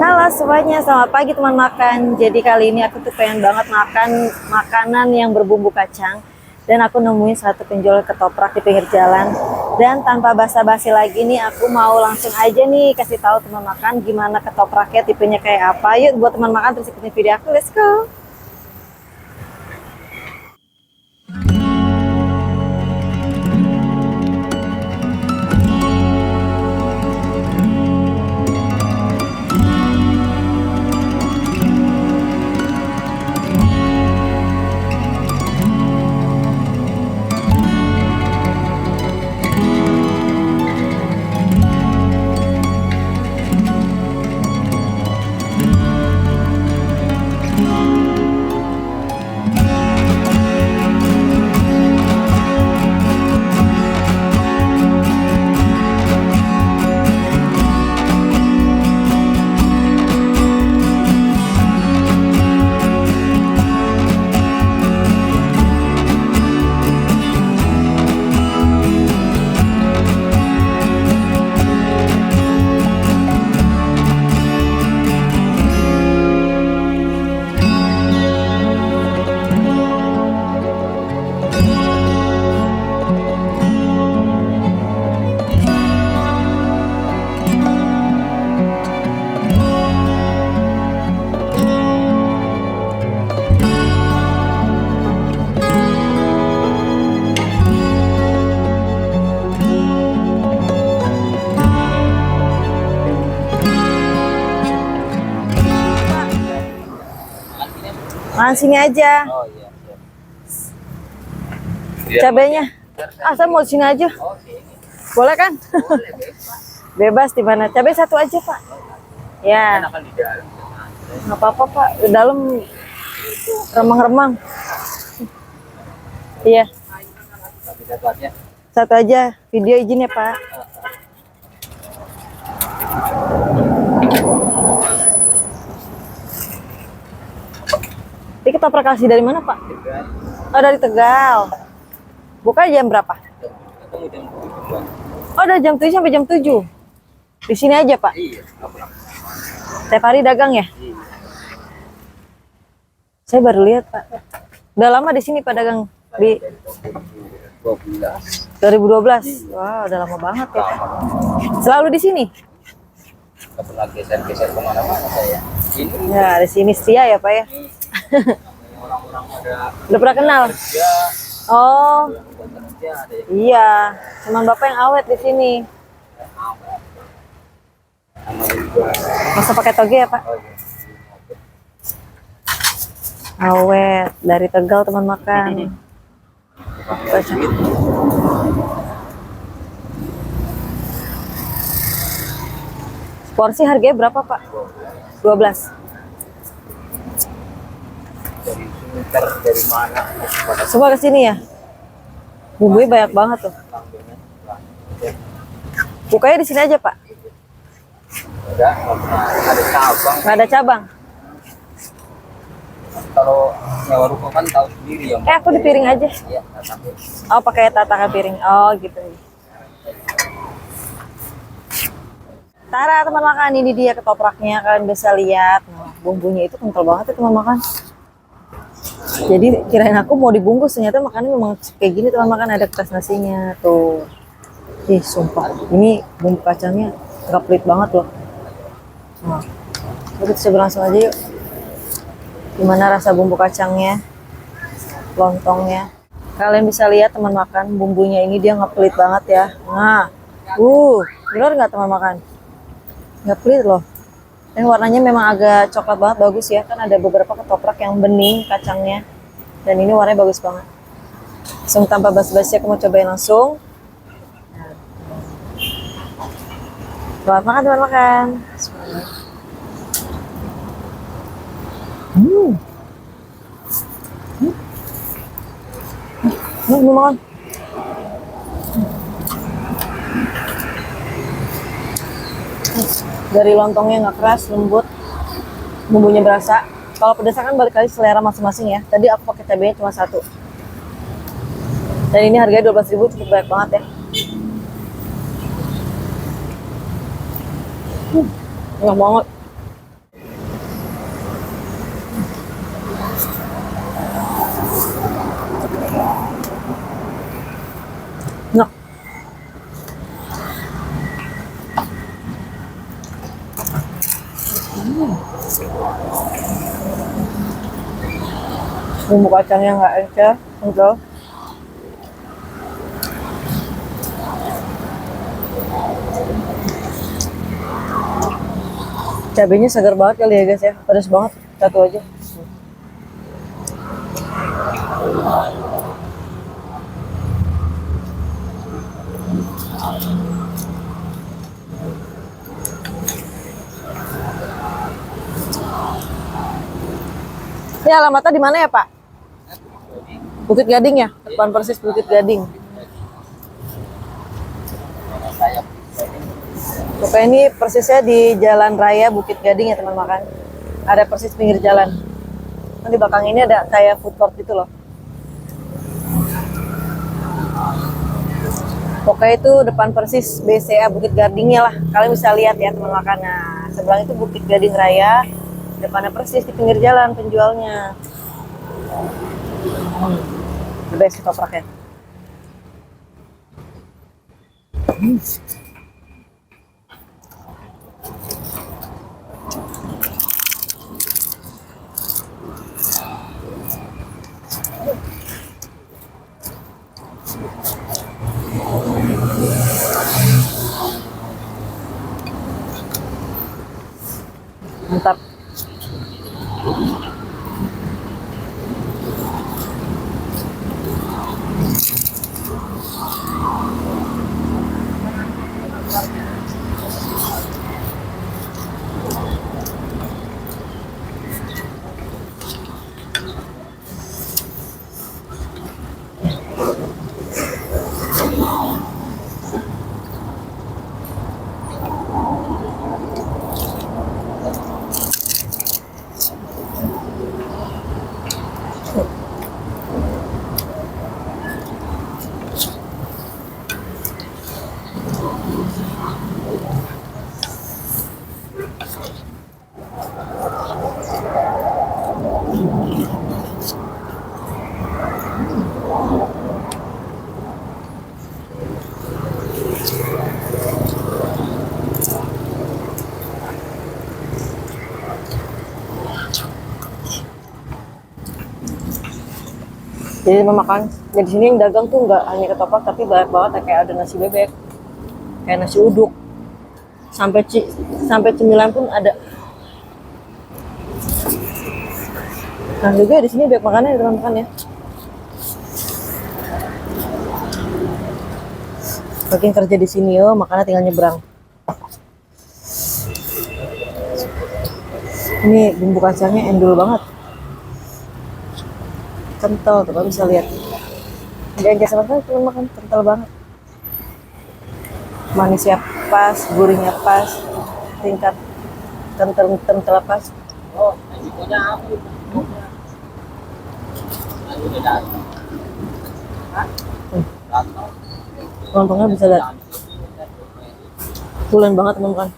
Halo semuanya, selamat pagi teman makan. Jadi kali ini aku tuh pengen banget makan makanan yang berbumbu kacang. Dan aku nemuin satu penjual ketoprak di pinggir jalan. Dan tanpa basa-basi lagi nih, aku mau langsung aja nih kasih tahu teman makan gimana ketopraknya, tipenya kayak apa. Yuk buat teman makan terus ikutin video aku, let's go. Makan sini aja. Oh iya. Cabenya. Saya mau sini aja. Boleh kan? Bebas di mana? Cabai satu aja, Pak. Ya. Enakan di dalam. Nggak apa-apa, Pak. Di dalam remang-remang. Iya. Tapi dapatnya. Satu aja. Video izin ya, Pak. Ini ketoprak asli dari mana, Pak? Oh, dari Tegal. Buka jam berapa? Ketemu jam 2. Oh, dari jam 7 sampai jam 7. Di sini aja, Pak. Iya, nggak pernah. Tiap hari dagang ya? Iya. Saya baru lihat, Pak. Udah lama di sini, Pak, dagang di 12. 2012. Wah, udah lama banget ya, Pak. Selalu di sini? Nggak pernah geser-geser kemana-mana saya. Ini Ya, di sini setia ya, Pak ya. orang-orang pada Udah pernah kenal? kerja, Oh, buat kerja ada yang iya. Cuman Bapak yang awet di sini. sama juga. Masa pakai toge ya, Pak? Oh iya. Awet dari Tegal teman makan. Baca. Porsi harganya berapa, Pak? 12. Dari Sunter, dari mana pada Semua ke sini ya? Bumbunya banyak banget tuh. tampilnya. Bukanya di sini aja, Pak. Udah, nggak pernah ada cabang. Nggak ada cabang. Kalau nyawa rumah kan tahu sendiri yang Aku di piring aja. ya, nggak sampai. Oh, pakai tatakan piring. Oh, gitu. Tara, teman makan, ini dia ketopraknya. Kalian bisa lihat. Nah, bumbunya itu kental banget ya, teman makan. Jadi kirain aku mau dibungkus, ternyata makannya memang kayak gini, teman makan. Ada kertas nasinya tuh. Ih, sumpah. Ini bumbu kacangnya nggak pelit banget loh. Nah, kita coba langsung aja yuk. Gimana rasa bumbu kacangnya, lontongnya. Kalian bisa lihat teman makan, bumbunya ini dia nggak pelit banget ya. Nah, bener nggak teman makan? Nggak pelit loh. Dan warnanya memang agak coklat banget, bagus ya. Kan ada beberapa ketoprak yang bening kacangnya. Dan ini warnanya bagus banget. Langsung tanpa basa-basi aku mau cobain langsung. Selamat makan teman makan. Mau makan. Dari lontongnya nggak keras, lembut, bumbunya berasa. Kalau pedas kan balik lagi selera masing-masing ya. Tadi aku pakai cabenya cuma 1. Dan ini harganya 12.000, cukup banyak banget ya. Enak banget. Bumbu kacangnya nggak encer, enggak. Cabenya segar banget kali ya guys ya, pedas banget satu aja. Ini alamatnya di mana ya Pak? Bukit Gading ya, depan persis Bukit Gading. Pokoknya ini persisnya di Jalan Raya Bukit Gading ya teman makan. Ada persis pinggir jalan. Nah, di belakang ini ada kayak food court gitu loh. Pokoknya itu depan persis BCA Bukit Gadingnya lah. Kalian bisa lihat ya teman makan. Nah, sebelah itu Bukit Gading Raya. Depannya persis di pinggir jalan penjualnya. The best ketopraknya. Mantap. Jadi memakan di sini yang dagang tuh nggak hanya ketoprak tapi banyak banget kayak ada nasi bebek, kayak nasi uduk, sampai cemilan pun ada. Nah juga di sini banyak makanan yang makan ya. Bagi yang kerja di sini yo, makanya tinggal nyebrang. Ini bumbu kacangnya endul banget. Kental tuh, kalian bisa lihat. Jangan sama sekali cuma makan kental banget. Manisnya pas, gurihnya pas, tingkat kental pas. Oh, resikonya apa? Lontongnya bisa lihat. Pulen banget teman-teman.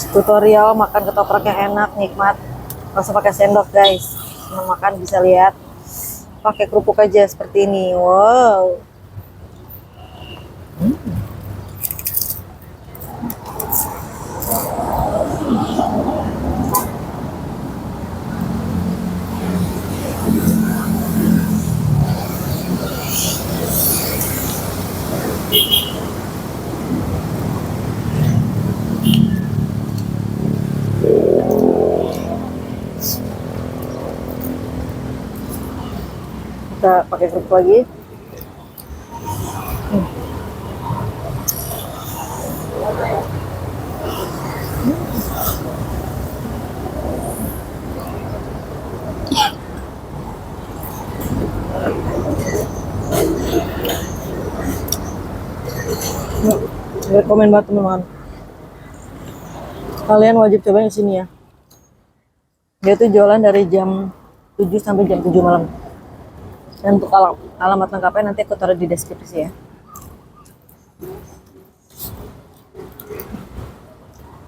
Tutorial makan ketoprak yang enak, nikmat. Nggak usah pakai sendok guys. Mau makan bisa lihat. Pakai kerupuk aja seperti ini. Wow. Kita pakai kerupuk lagi. Rekomen banget teman-teman. Kalian wajib cobain di sini ya. Dia tuh jualan dari jam 7 sampai jam 7 malam. Dan untuk alamat lengkapnya nanti aku taruh di deskripsi ya.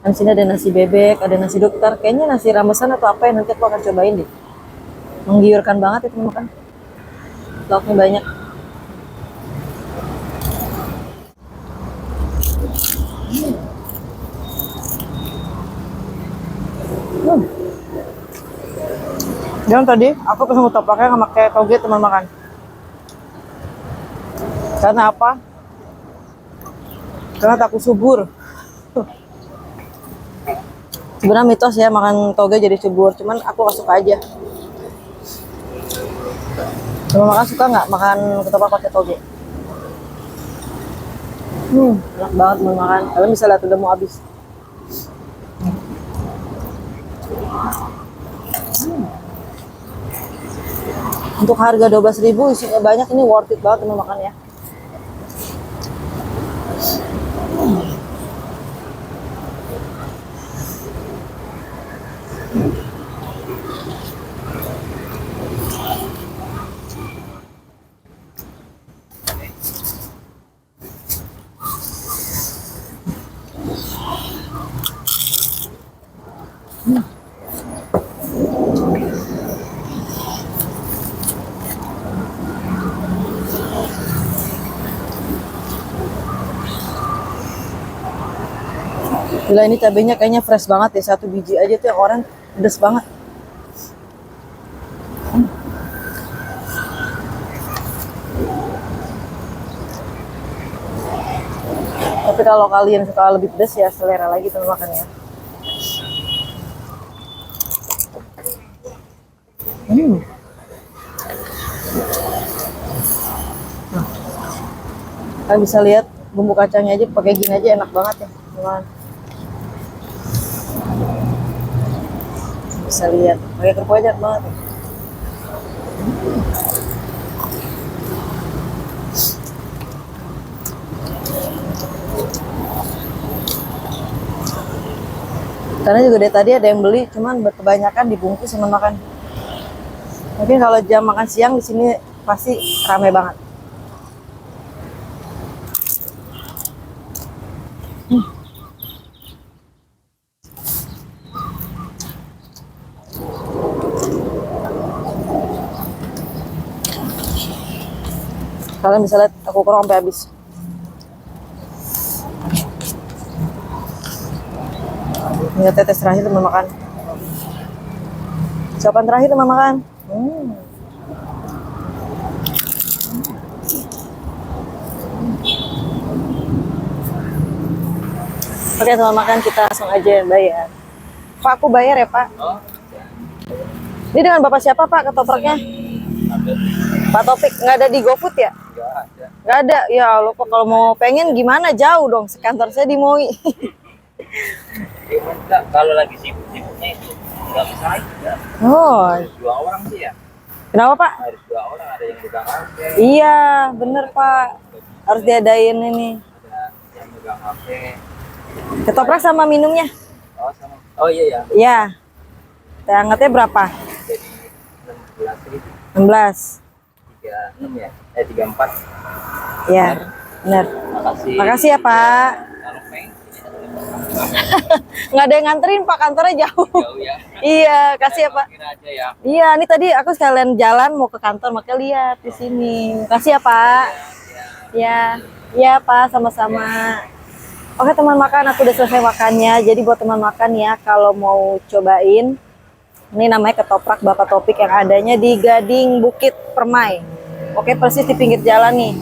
Dan sini ada nasi bebek, ada nasi dokter. Kayaknya nasi ramesan atau apa ya, nanti aku akan cobain deh. Menggiurkan banget itu makan. Lauknya banyak. Dan tadi aku pesen ketopraknya nggak pakai toge teman makan. Karena apa? Karena takut subur. Sebenarnya mitos ya makan toge jadi subur, cuman aku gak suka aja. Teman makan suka nggak makan ketoprak pakai toge? Enak banget teman makan. Kalian bisa lihat udah mau habis. Untuk harga 12.000 isinya banyak, ini worth it banget teman makan ya. Gila, ini cabenya kayaknya fresh banget ya, satu biji aja tuh yang orang pedes banget. Tapi kalau kalian suka lebih pedas ya selera lagi teman makannya. Nah, kalian bisa lihat bumbu kacangnya aja pakai gini aja enak banget ya teman. Bisa lihat pakai kerupuk aja enak banget ya. Karena juga dari tadi ada yang beli, cuman kebanyakan dibungkus sama makan. Mungkin kalau jam makan siang di sini pasti ramai banget. Kalian bisa lihat aku kurang sampai habis. Ini tetes terakhir teman makan. Siapaan terakhir teman makan. Oke teman makan, kita langsung aja bayar. Pak, aku bayar ya Pak. Oh, Ini dengan Bapak siapa Pak ketopraknya? ada. Pak Topik, nggak ada di GoFood ya? Enggak ada. Nggak ada. Ya Allah Pak, kalau mau pengen gimana, jauh dong. Sekantor saya di Moi. Enggak, kalau lagi sibuk-sibuknya itu enggak bisa aja. Oh, Harus 2 orang sih ya. kenapa Pak? Harus 2 orang, ada yang megang HP, Iya, bener Pak. Harus diadain ini. ada yang megang HP. Ketoprak sama minumnya. Oh, sama. Oh iya ya. Iya. Teh hangatnya berapa? Jadi 16.000. 16. 36 ya. 34. Iya, bener. Makasih. Makasih ya Pak. Kalau pengen Nggak ada yang nganterin Pak, kantornya jauh. jauh ya. Iya, kasih ya Pak. Kira aja ya. Iya, ini tadi aku sekalian jalan mau ke kantor, makanya lihat di sini. Kasih ya Pak. Ya, ya Pak, sama-sama. Oke teman makan, aku udah selesai makannya. Jadi buat teman makan ya, kalau mau cobain, ini namanya ketoprak Bapak Topik yang adanya di Gading Bukit Permai. Oke, persis di pinggir jalan nih.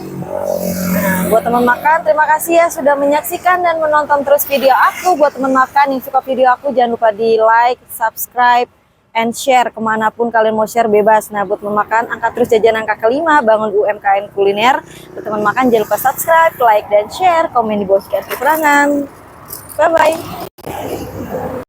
Nah, buat teman makan, terima kasih ya sudah menyaksikan dan menonton terus video aku. Buat teman makan yang suka video aku, jangan lupa di like, subscribe, and share kemanapun kalian mau share bebas. Nah, buat teman makan, angkat terus jajan angka kelima, bangun UMKM kuliner. Buat teman makan, jangan lupa subscribe, like, dan share, komen di bawah sekian kekurangan. Bye-bye.